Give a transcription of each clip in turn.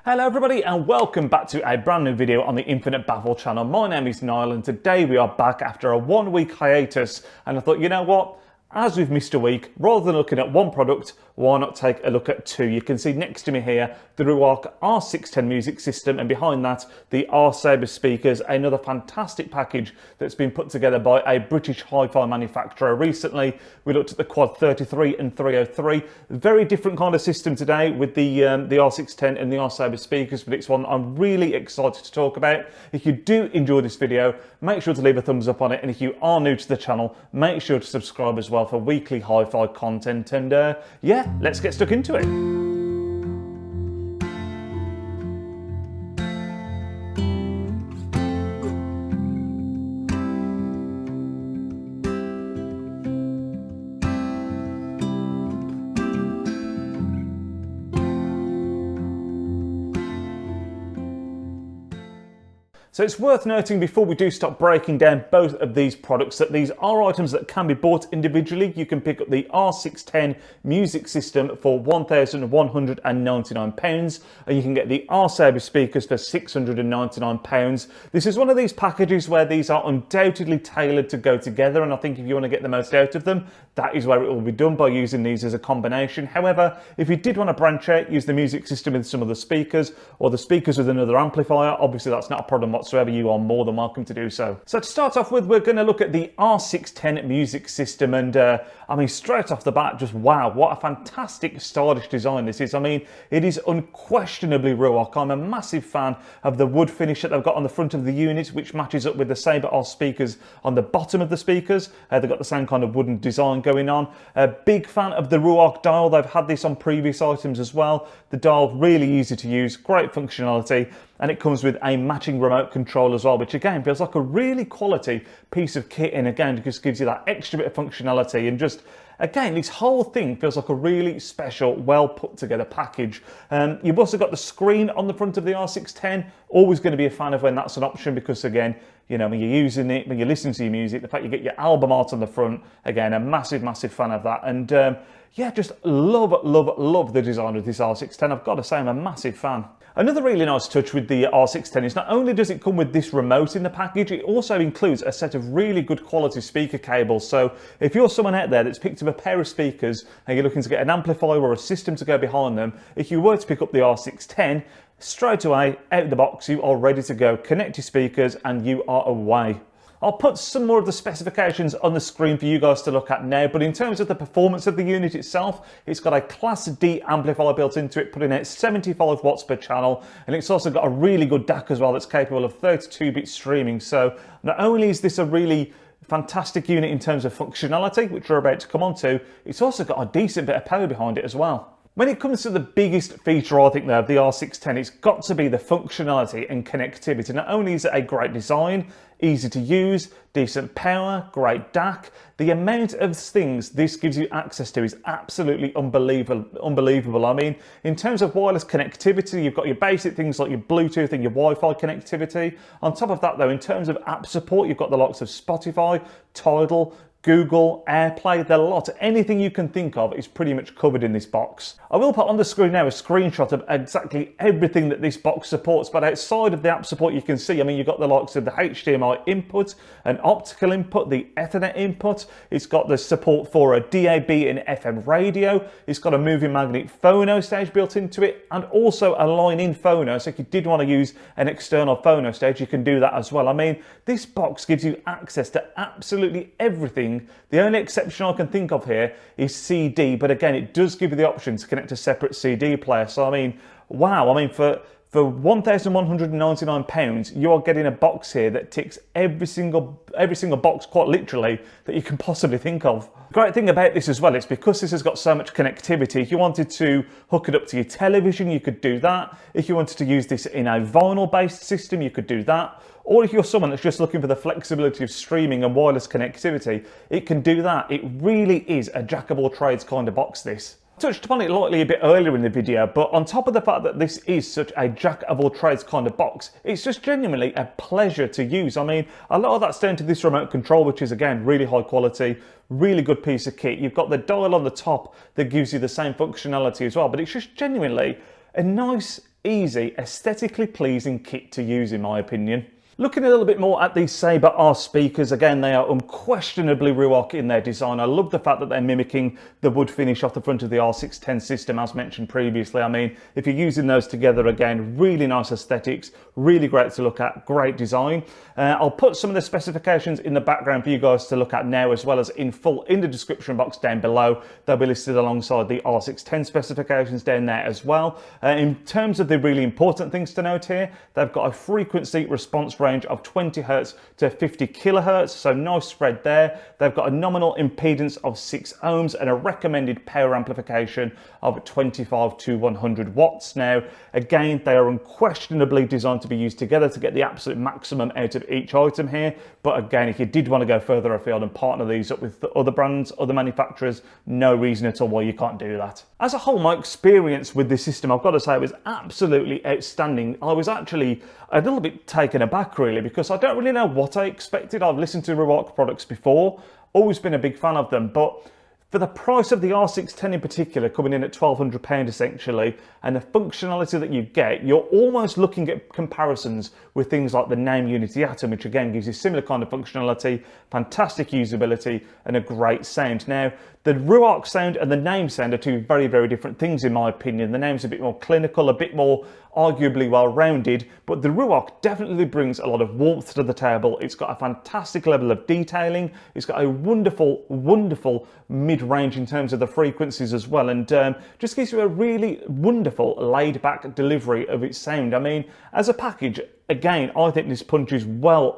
Hello everybody and welcome back to a brand new video on the Infinite Baffle channel. My name is Niall and today we are back after a 1 week hiatus, and I thought, you know what, as we've missed a week, rather than looking at one product, why not take a look at two? You can see next to me here the Ruark R610 Music System, and behind that the R Sabre speakers, another fantastic package that's been put together by a British hi-fi manufacturer. Recently we looked at the Quad 33 and 303, very different kind of system today with the R610 and the R Sabre speakers, but it's one I'm really excited to talk about. If you do enjoy this video, make sure to leave a thumbs up on it, and if you are new to the channel, make sure to subscribe as well for weekly hi-fi content. And yeah, let's get stuck into it. So it's worth noting before we do start breaking down both of these products that these are items that can be bought individually. You can pick up the R610 Music System for £1,199 and you can get the R Sabre speakers for £699. This is one of these packages where these are undoubtedly tailored to go together, and I think if you want to get the most out of them, that is where it will be done, by using these as a combination. However, if you did want to branch out, use the music system with some of the speakers or the speakers with another amplifier, obviously that's not a problem whatsoever. You are more than welcome to do so. So to start off with, we're going to look at the R610 Music System, and I mean, straight off the bat, just wow, what a fantastic stylish design this is. I mean, it is unquestionably Ruark. I'm a massive fan of the wood finish that they've got on the front of the unit, which matches up with the Sabre R speakers on the bottom of the speakers. They've got the same kind of wooden design going on. A big fan of the Ruark dial. They've had this on previous items as well. The dial really easy to use, great functionality, and it comes with a matching remote control as well, which again feels like a really quality piece of kit, and again just gives you that extra bit of functionality, and just again this whole thing feels like a really special, well put together package. You've also got the screen on the front of the R610. Always going to be a fan of when that's an option, because again, you know, when you're using it, when you're listening to your music, the fact you get your album art on the front, again, a massive fan of that. And yeah, just love the design of this R610. I've got to say, I'm a massive fan. Another really nice touch with the R610 is not only does it come with this remote in the package, it also includes a set of really good quality speaker cables. So if you're someone out there that's picked up a pair of speakers and you're looking to get an amplifier or a system to go behind them, if you were to pick up the R610, straight away out of the box you are ready to go. Connect your speakers and you are away. I'll put some more of the specifications on the screen for you guys to look at now, but in terms of the performance of the unit itself, it's got a Class D amplifier built into it, putting out 75 watts per channel, and it's also got a really good DAC as well that's capable of 32-bit streaming. So not only is this a really fantastic unit in terms of functionality, which we're about to come on to, it's also got a decent bit of power behind it as well. When it comes to the biggest feature, I think, though, of the R610, it's got to be the functionality and connectivity. Not only is it a great design, easy to use, decent power, great DAC, the amount of things this gives you access to is absolutely unbelievable. I mean, in terms of wireless connectivity, you've got your basic things like your Bluetooth and your Wi-Fi connectivity. On top of that, though, in terms of app support, you've got the likes of Spotify, Tidal, Google, AirPlay, the lot. Anything you can think of is pretty much covered in this box. I will put on the screen now a screenshot of exactly everything that this box supports, but outside of the app support you can see, I mean, you've got the likes of the HDMI input, an optical input, the Ethernet input, it's got the support for a DAB and FM radio, it's got a moving magnet phono stage built into it, and also a line-in phono, so if you did want to use an external phono stage, you can do that as well. I mean, this box gives you access to absolutely everything. The only exception I can think of here is CD, but again, it does give you the option to connect a separate CD player. So I mean, wow, I mean, for £1,199, you are getting a box here that ticks every single box, quite literally, that you can possibly think of. The great thing about this as well is because this has got so much connectivity, if you wanted to hook it up to your television, you could do that. If you wanted to use this in a vinyl-based system, you could do that. Or if you're someone that's just looking for the flexibility of streaming and wireless connectivity, it can do that. It really is a jack of all trades kind of box, this. Touched upon it lightly a bit earlier in the video, but on top of the fact that this is such a jack of all trades kind of box, it's just genuinely a pleasure to use. I mean, a lot of that's down to this remote control, which is again really high quality, really good piece of kit. You've got the dial on the top that gives you the same functionality as well, but it's just genuinely a nice, easy, aesthetically pleasing kit to use in my opinion. Looking a little bit more at these Sabre R speakers, again, they are unquestionably Ruark in their design. I love the fact that they're mimicking the wood finish off the front of the R610 system, as mentioned previously. I mean, if you're using those together, again, really nice aesthetics, really great to look at, great design. I'll put some of the specifications in the background for you guys to look at now, as well as in full in the description box down below. They'll be listed alongside the R610 specifications down there as well. In terms of the really important things to note here, they've got a frequency response range of 20 Hz to 50 kHz, so nice spread there. They've got a nominal impedance of 6 ohms and a recommended power amplification of 25 to 100 watts. Now, again, they are unquestionably designed to be used together to get the absolute maximum out of each item here. But again, if you did want to go further afield and partner these up with other brands, other manufacturers, no reason at all why you can't do that. As a whole, my experience with this system, I've got to say, it was absolutely outstanding. I was actually a little bit taken aback really, because I don't really know what I expected. I've listened to Ruark products before, always been a big fan of them, but for the price of the R610 in particular, coming in at £1,200 essentially, and the functionality that you get, you're almost looking at comparisons with things like the Naim Uniti Atom, which again gives you similar kind of functionality, fantastic usability, and a great sound. Now, the Ruark sound and the Naim sound are two very, very different things in my opinion. The Naim's a bit more clinical, a bit more arguably well-rounded, but the Ruark definitely brings a lot of warmth to the table. It's got a fantastic level of detailing. It's got a wonderful, wonderful mid-range in terms of the frequencies as well, and just gives you a really wonderful laid-back delivery of its sound. I mean, as a package, again, I think this punches well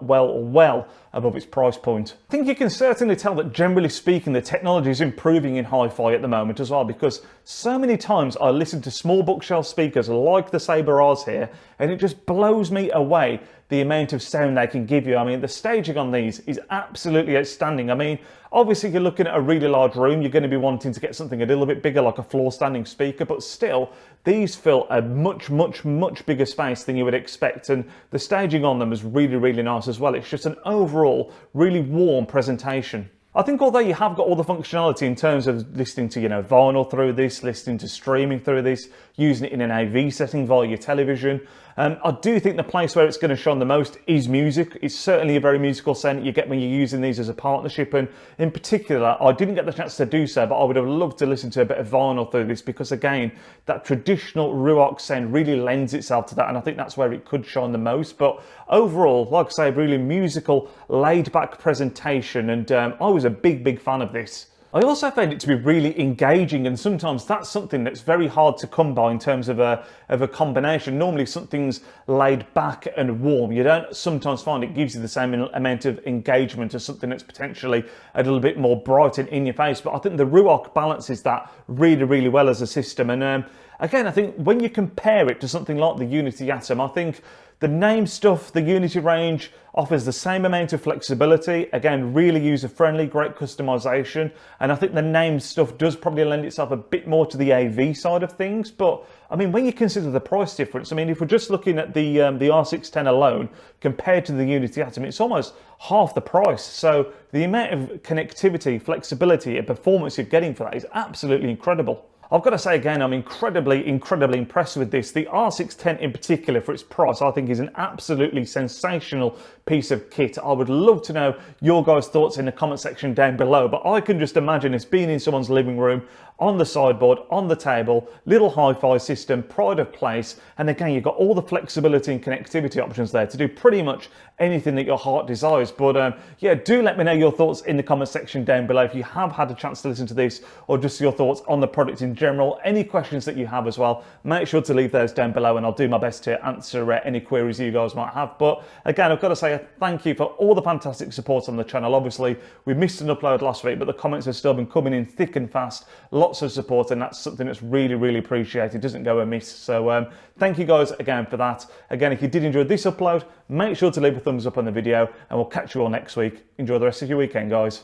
above its price point. I think you can certainly tell that generally speaking, the technology is improving in hi-fi at the moment as well, because so many times I listen to small bookshelf speakers like the Sabre R's here, and it just blows me away the amount of sound they can give you. I mean, the staging on these is absolutely outstanding. I mean, obviously you're looking at a really large room, you're going to be wanting to get something a little bit bigger like a floor standing speaker, but still these fill a much bigger space than you would expect, and the staging on them is really nice as well. It's just an overall really warm presentation. I think although you have got all the functionality in terms of listening to, vinyl through this, listening to streaming through this, using it in an AV setting via your television, I do think the place where it's going to shine the most is music. It's certainly a very musical sound that you get when you're using these as a partnership, and in particular, I didn't get the chance to do so, but I would have loved to listen to a bit of vinyl through this, because again, that traditional Ruark sound really lends itself to that, and I think that's where it could shine the most. But overall, like I say, really musical, laid-back presentation, and I was a big fan of this. I also found it to be really engaging, and sometimes that's something that's very hard to come by in terms of a combination. Normally something's laid back and warm. You don't sometimes find it gives you the same amount of engagement as something that's potentially a little bit more bright and in your face. But I think the Ruark balances that really well as a system. And again, I think when you compare it to something like the Uniti Atom, I think the Naim stuff, the Uniti range, offers the same amount of flexibility. Again, really user-friendly, great customization. And I think the Naim stuff does probably lend itself a bit more to the AV side of things. But I mean, when you consider the price difference, I mean, if we're just looking at the R610 alone compared to the Uniti Atom, it's almost half the price. So the amount of connectivity, flexibility and performance you're getting for that is absolutely incredible. I've got to say again, I'm incredibly impressed with this. The R610 in particular, for its price, I think is an absolutely sensational piece of kit. I would love to know your guys' thoughts in the comment section down below, but I can just imagine it's being in someone's living room, on the sideboard, on the table, little hi-fi system, pride of place, and again, you've got all the flexibility and connectivity options there to do pretty much anything that your heart desires. But yeah, do let me know your thoughts in the comment section down below if you have had a chance to listen to this, or just your thoughts on the product in general. Any questions that you have as well, make sure to leave those down below, and I'll do my best to answer any queries you guys might have. But again, I've got to say a thank you for all the fantastic support on the channel. Obviously, we missed an upload last week, but the comments have still been coming in thick and fast. Lots of support, and that's something that's really appreciated. It doesn't go amiss. So thank you guys again for that. Again, if you did enjoy this upload, make sure to leave a thumbs up on the video, and we'll catch you all next week. Enjoy the rest of your weekend, guys.